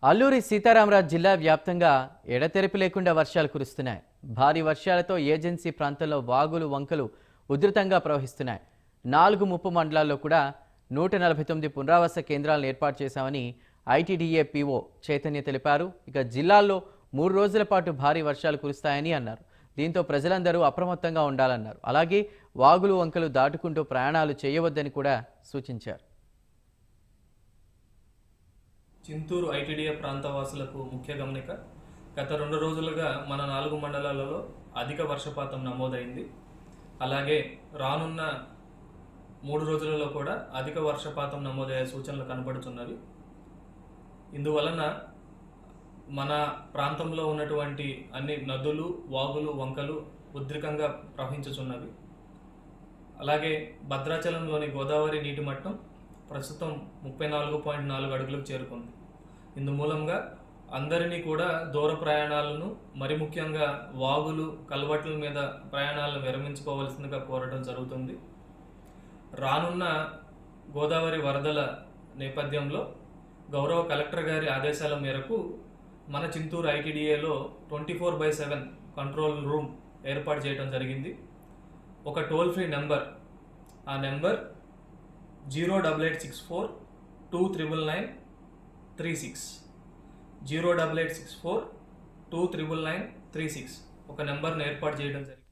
అల్లూరి సీతారామరాజు జిల్లా వ్యాప్తంగా ఎడతెరిపి లేకుండా వర్షాలు కురుస్తున్నాయి. భారీ వర్షాలతో ఏజెన్సీ ప్రాంతంలో వాగులు వంకలు ఉధృతంగా ప్రవహిస్తున్నాయి. 4 ముప్పు మండలాల్లో కూడా 149 పునరావాస కేంద్రాలను ఏర్పాటు చేశామని ఐటీడీఏ పీఓ చైతన్య తెలిపారు. ఇక జిల్లాల్లో 3 రోజుల పాటు భారీ వర్షాలు కురుస్తాయని అన్నారు. దీంతో ప్రజలందరూ అప్రమత్తంగా ఉండాలన్నారు. అలాగే వాగులు వంకలు దాటుకుంటూ ప్రయాణాలు చేయవద్దని కూడా సూచించారు. చింతూరు ఐటీడీఏ ప్రాంతవాసులకు ముఖ్య గమనిక, గత 2 రోజులుగా మన 4 మండలాలలో అధిక వర్షపాతం నమోదైంది. అలాగే రానున్న 3 రోజులలో కూడా అధిక వర్షపాతం నమోదయ్యే సూచనలు కనబడుతున్నవి. ఇందువలన మన ప్రాంతంలో ఉన్నటువంటి అన్ని నదులు, వాగులు, వంకలు ఉధృతంగా ప్రవహించుచున్నవి. అలాగే భద్రాచలంలోని గోదావరి నీటి మట్టం ప్రస్తుతం 34.4 అడుగులకు చేరుకుంది. ఇందు మూలంగా అందరినీ కూడా దూర ప్రయాణాలను, మరి ముఖ్యంగా వాగులు, కల్వట్ల మీద ప్రయాణాలను విరమించుకోవాల్సిందిగా కోరడం జరుగుతుంది. రానున్న గోదావరి వరదల నేపథ్యంలో గౌరవ కలెక్టర్ గారి ఆదేశాల మేరకు మన చింతూరు ఐటీడీఏలో 24/7 కంట్రోల్ రూమ్ ఏర్పాటు చేయడం జరిగింది. ఒక టోల్ ఫ్రీ నెంబర్, ఆ నెంబర్ 08864 299936 08864 299936 ఒక నెంబర్ను ఏర్పాటు చేయడం జరిగింది.